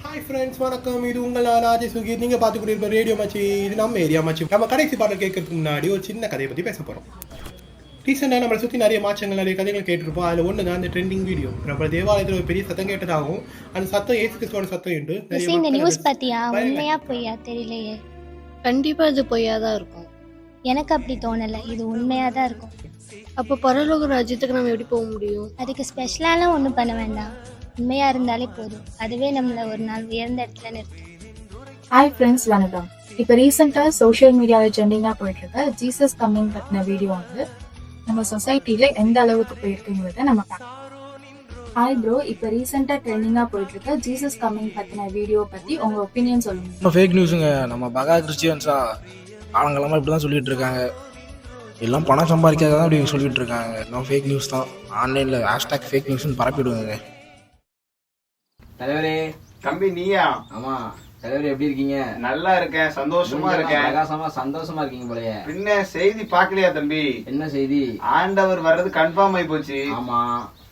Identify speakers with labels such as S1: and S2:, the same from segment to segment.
S1: Hi friends, வணக்கம். இது உங்கள் ராஜேஷ் சுகீர். நீங்கள் பார்த்துக்கிட்டு இருக்க ரேடியோ மச்சி. இது நம்ம ஏரியா மச்சி. நம்ம கடைசி பாடல் கேட்கறதுக்கு முன்னாடி ஒரு சின்ன கதையை பற்றி பேச போகிறோம். ரீசெண்டாக நம்மளை சுற்றி நிறைய மாற்றங்கள், நிறைய கதைகள் கேட்டிருப்போம். அதில் ஒன்று தான் அந்த ட்ரெண்டிங் வீடியோ. அப்புறம் தேவாலயத்தில் ஒரு பெரிய சத்தம் கேட்டதாகவும் அந்த சத்தம் ஏசு கிறிஸ்துவோட சத்தம் என்று
S2: இந்த நியூஸ் பத்தியா உண்மையா பொய்யா தெரியலையே.
S3: கண்டிப்பா இது பொய்யா தான் இருக்கும்.
S2: எனக்கு அப்படி தோணலை, இது உண்மையா தான் இருக்கும்.
S3: அப்போ பரலோக ராஜ்யத்துக்கு நம்ம எப்படி போக முடியும்?
S2: அதுக்கு ஸ்பெஷலாலாம் ஒன்றும் பண்ண வேண்டாம், உண்மையா இருந்தாலே போதும். அதுவே நம்மளை ஒரு நாள் உயர்ந்த இடத்துல நிறுத்தும்.
S4: ஹாய் ஃப்ரெண்ட்ஸ், வணக்கம். இப்போ ரீசெண்டாக சோஷியல் மீடியாவில் ட்ரெண்டிங்காக போயிட்டு இருக்க ஜீசஸ் கம்மிங் பற்றின வீடியோ வந்து நம்ம சொசைட்டில எந்த அளவுக்கு போயிருக்குங்கிறத நம்ம பார்க்கலாம். ஹாய் ப்ரோ, இப்போ ரீசெண்டாக ட்ரெண்டிங்காக போயிட்டு இருக்க ஜீசஸ் கம்மிங் பற்றின வீடியோ பற்றி உங்கள் ஒப்பீனியன் சொல்லுங்க.
S5: ஃபேக் நியூஸுங்க. நம்ம பகா கிறிஸ்டியன்ஸா காலங்காலமாக இப்படி தான் சொல்லிட்டு இருக்காங்க. எல்லாம் பணம் சம்பாதிக்காத தான் இப்படி சொல்லிட்டு இருக்காங்க. எல்லாம் ஃபேக் நியூஸ் தான். ஆன்லைனில் ஹேஷ்டாக் ஃபேக் நியூஸ்னு பரப்பிடுவாங்க.
S6: தலைவரே.
S7: தம்பி நீயா?
S6: ஆமா தலைவரே, எப்படி இருக்கீங்க?
S7: நல்லா இருக்கேன், சந்தோஷமா இருக்கேன்.
S6: பிரகாசமா சந்தோஷமா இருக்கீங்க போலயே.
S7: பின்ன செய்தி பாக்கலையா தம்பி?
S6: என்ன செய்தி?
S7: ஆண்டவர் வர்றது கன்ஃபார்ம் ஆயி போச்சு.
S6: ஆமா,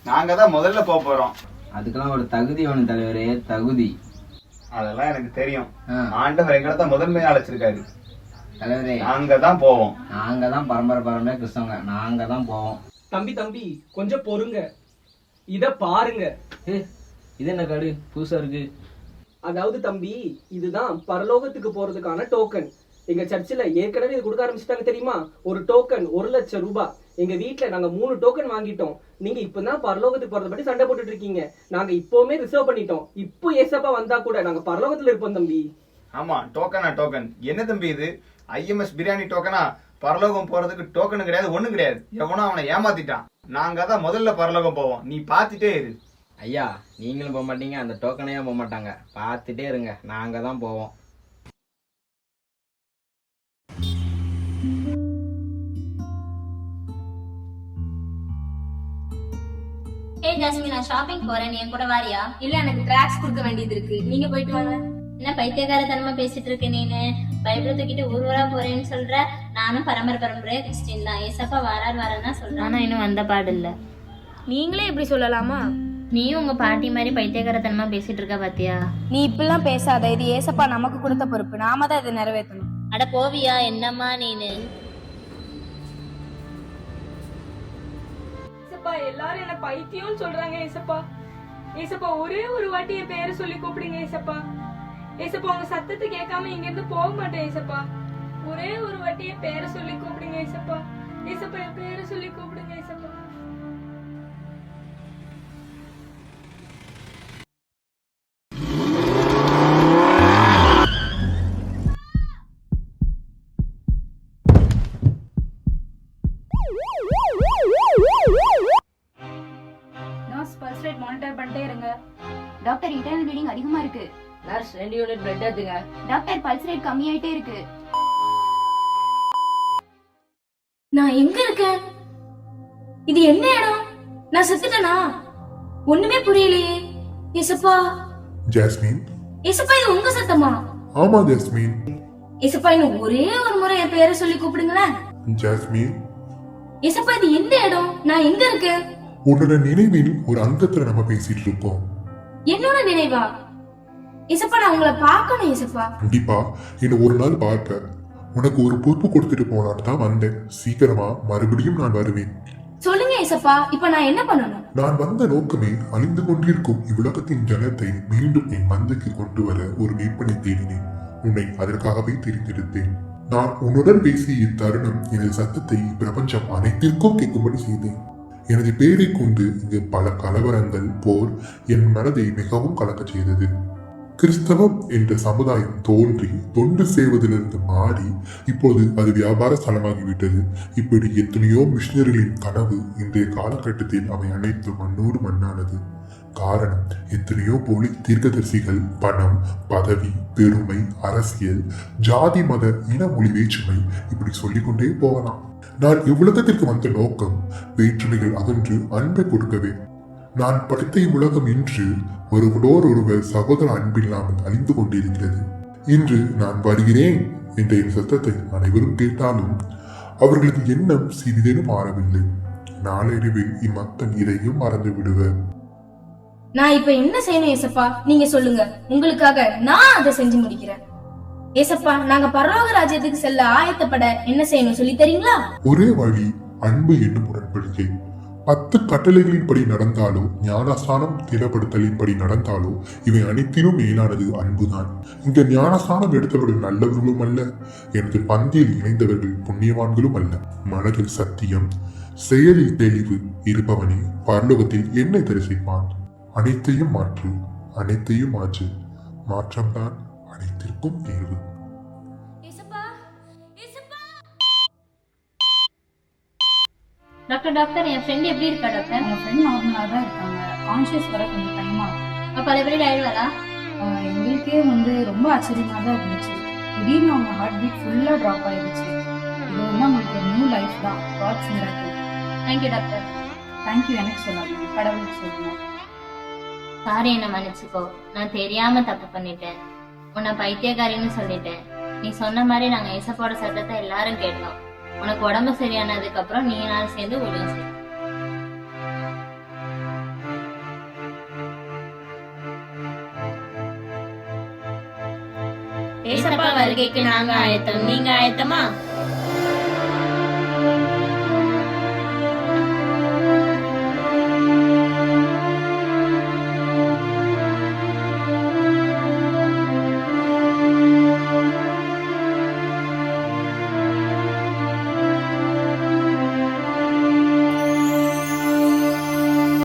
S7: நாங்க தான் முதல்ல போறோம்.
S6: அதுக்கெல்லாம் ஒரு தகுதி வேணும் தலைவரே, தகுதி.
S7: அதெல்லாம் எனக்கு தெரியும். ஆண்டவர் எங்களை தான் முதன்மையா அழைச்சிருக்காரு.
S6: தலைவரே,
S7: நாங்க தான் போவோம்.
S6: நாங்க தான் பரம்பரை கிறிஸ்தவங்க, நாங்க தான் போவோம்.
S8: தம்பி கொஞ்சம் பொறுங்க, இத பாருங்க.
S6: இது என்ன கார்டு புதுசா இருக்கு?
S8: அதாவது தம்பி, இதுதான் பரலோகத்துக்கு போறதுக்கான டோக்கன். எங்க சர்ச்சில் ஏற்கனவே இது கொடுக்க ஆரம்பிச்சிட்டாங்க தெரியுமா? ஒரு டோக்கன் 1,00,000 ரூபாய். எங்க வீட்டுல நாங்க 3 டோக்கன் வாங்கிட்டோம். நீங்க இப்பதான் பரலோகத்துக்கு போறத பத்தி சண்டை போட்டுட்டு இருக்கீங்க. நாங்க இப்பவுமே ரிசர்வ் பண்ணிட்டோம். இப்போ ஏசப்பா வந்தா கூட நாங்க பரலோகத்துல இருப்போம் தம்பி.
S7: ஆமா, டோக்கனா டோக்கன் என்ன தம்பி இது? IMS பிரியாணி டோக்கனா? பரலோகம் போறதுக்கு டோக்கன் கிடையாது, ஒண்ணும் கிடையாது. எவனோ அவனை ஏமாத்திட்டான். நாங்க தான் முதல்ல பரலோகம் போவோம். நீ பாத்துட்டே இரு.
S6: ஐயா, நீங்களும் போக மாட்டீங்க, அந்த டோக்கனையும் போக மாட்டாங்க. பார்த்துட்டே இருங்க, நாங்க தான் போவோம்.
S9: ஏய் ஜாஸ்மின், நான் ஷாப்பிங் போறேன், நீ என் கூட வாரியா?
S10: இல்ல, எனக்கு டிராக்ஸ் கொடுக்க வேண்டியது இருக்கு, நீங்க போயிட்டு வாங்க.
S9: என்ன பைத்தியக்காரத்தனமா பேசிட்டு இருக்க நீனு? பைபிளை தூக்கிட்டு ஊரா போறேன்னு சொல்ற. நானும் பரம்பரை கிறிஸ்டின் தான். ஏசப்பா வாரான்னா சொல்றேன். ஆனா இன்னும் வந்த பாடு இல்ல.
S10: நீங்களே இப்படி சொல்லலாமா?
S9: நீயும் உங்க பாட்டி மாதிரி பைத்தியக்காரத்தனமா பேசிட்டு இருக்க பாத்தியா?
S10: நீ இப்பெல்லாம் பேசாத, இது ஏசப்பா நமக்கு கொடுத்த பொறுப்பு, நாம தான் இதை நிறைவேற்றணும்.
S9: அட போவியா, என்னம்மா நீனு?
S10: ஏசப்பா, எல்லாரும் என்ன பைத்தியம் சொல்றாங்க. ஏசப்பா ஒரே ஒரு வாட்டி என் பேரை சொல்லி கூப்பிடுங்க ஏசப்பா. ஏசப்பா, உங்க சத்தத்தை கேட்காம இங்க இருந்து போக மாட்டேன் ஏசப்பா. ஒரே ஒரு வாட்டி என் பேரை சொல்லி கூப்பிடுங்க ஏசப்பா. ஏசப்பா, என் பேரை சொல்லி கூப்பிடுங்க ஏசப்பா. மானிட்டர் பண்ணிட்டே இருங்க.
S11: டாக்டர், இன்டர்னல் ப்ளீடிங் அதிகமா இருக்கு.
S6: நர்ஸ், 2 யூனிட் பிளட் எடுத்துங்க.
S11: டாக்டர், பல்ஸ் ரேட் கம்மியாயிட்டே இருக்கு.
S10: நான் எங்க இருக்கேன்? இது என்ன இடம்? நான் செத்துட்டேனா? ஒண்ணுமே புரியலையே. ஏசப்பா.
S12: ஜாஸ்மின்.
S10: ஏசப்பா, இது உங்க சத்தமா?
S12: ஆமா ஜாஸ்மின்.
S10: ஏசப்பா, இன்னும் ஒரே ஒரு முறை என் பேரை சொல்லி கூப்பிடுங்களேன்.
S12: ஜாஸ்மின்.
S10: ஏசப்பா, இது எந்த இடம்? நான் எங்க இருக்கேன்?
S12: உன்னோட நினைவில் ஒரு அங்கத்துல நம்ம பேசிட்டு இருக்கோம்.
S10: என்னோட நினைவா? ஏசப்பா, நான் உங்களை பார்க்கணும் ஏசப்பா.
S12: கண்டிப்பா என்ன ஒரு நாள் பார்க்க உனக்கு ஒரு பொறுப்பு கொடுத்துட்டு போனான்னு தான் வந்தேன். சீக்கிரமா மறுபடியும் நான் வருவேன்.
S10: சொல்லுங்க ஏசப்பா, இப்ப நான் என்ன பண்ணணும்?
S12: நான் வந்த நோக்கமே அழிந்து கொண்டிருக்கும் இவ்வுலகத்தின் ஜனத்தை மீண்டும் என் மந்தைக்கு கொண்டு வர ஒரு மீட்பனை தேடினேன். உன்னை அதற்காகவே தெரிந்தெடுத்தேன். நான் உன்னுடன் பேசிய இத்தருணம் எனது சத்தத்தை பிரபஞ்சம் அனைத்திற்கும் கேட்கும்படி செய்தேன். எனது பேரை கொண்டு இங்கு பல கலவரங்கள், போர் என் மனதை மிகவும் கலக்க செய்தது. கிறிஸ்தவம் என்ற சமுதாயம் தோன்றி தொண்டு செய்வதிலிருந்து மாறி இப்போது அது வியாபார ஸ்தலமாகிவிட்டது. இப்படி எத்தனையோ மிஷினரிகளின் கனவு இன்றைய காலகட்டத்தில் அவை அனைத்து மண்ணோடு மண்ணானது. காரணம், எத்தனையோ போலி தீர்க்கதரிசிகள், பணம், பதவி, பெருமை, அரசியல், ஜாதி, மத, இன, மொழி வேற்றுமை, இப்படி சொல்லிக்கொண்டே போகலாம். நான் இவ்வுலகத்திற்கு வந்த நோக்கம் வேற்றுமைகள் அகன்று அன்பை கொடுக்கவே. நான் படித்த இவ்வுலகம் இன்று ஒருவர் சகோதர அன்பில்லாமல் அழிந்து கொண்டிருக்கிறது. இன்று நான் வருகிறேன் என்ற என் சத்தத்தை அனைவரும் கேட்டாலும் அவர்களது எண்ணம் சிறிதேனும் மாறவில்லை. நாளடைவில் இம்மக்கள் இதையும் மறந்து விடுவர்.
S13: நான் இப்ப என்ன செய்யணும் ஏசப்பா நீங்க சொல்லுங்க, உங்களுக்காக நான் அதை செஞ்சு முடிக்கிறேன். ஏசப்பா நாங்க பரலோக ராஜ்யத்துக்கு செல்ல ஆயத்தப்பட என்ன செய்யணும் சொல்லி தரீங்களா?
S12: ஒரே வழி அன்பு என்னும் உடன்படிக்கை. 10 கட்டளைகளின்படி நடந்தாலோ ஞானஸ்தானம் திடப்படுத்தலின்படி நடந்தாலோ இவை அனைத்திலும் மேலானது அன்புதான். இந்த ஞானஸ்தானம் எடுத்தவர்கள் நல்லவர்களும் அல்ல, எனது பந்தியில் இணைந்தவர்கள் புண்ணியவான்களும் அல்ல. மனதில் சத்தியம், செயலில் தெளிவு இருப்பவனே பரலோகத்தில் என்னை தரிசிப்பான். அனைத்தையும் மாற்று, அனைத்தையும் மாற்று. மாற்றம்தான் அனைத்திற்கும் தேர்வு.
S9: டாக்டர் டாக்டர் என் ஃப்ரெண்ட் எப்படி இருக்கா டாக்டர்?
S4: என் ஃப்ரெண்ட் நார்மலாக தான் இருக்காங்க. கான்ஷியஸ் வர கொஞ்சம் டைம் ஆகும்.
S9: அப்போ அது எப்படி ஆயிடுவாரா?
S4: எங்களுக்கே ரொம்ப ஆச்சரியமாக தான் இருந்துச்சு. திடீர்னு அவங்க ஹார்ட் பீட் ஃபுல்லாக ட்ராப் ஆயிடுச்சு. இது அவங்களுக்கு நியூ லைஃப் தான். God's miracle.
S9: Thank you doctor.
S4: Thank you எனக்கு சொல்லாதீங்க, கடவுளுக்கு சொல்லணும்.
S9: சாரி, என்ன மன்னிச்சுக்கோ. நான் தெரியாம தப்பு பண்ணிட்டேன். உன்னை பைத்தியக்காரின்னு சொல்லிட்டேன். நீ சொன்ன மாதிரி நாங்க ஏசப்போட சத்தத்தை எல்லாரும் கேட்டோம். உனக்கு உடம்பு சரியானதுக்கு அப்புறம் நீ நானும் சேர்ந்து ஊழியம் செய்யும். ஏசப்பா வருகைக்கு நாங்க ஆயத்தம். நீங்க ஆயத்தமா?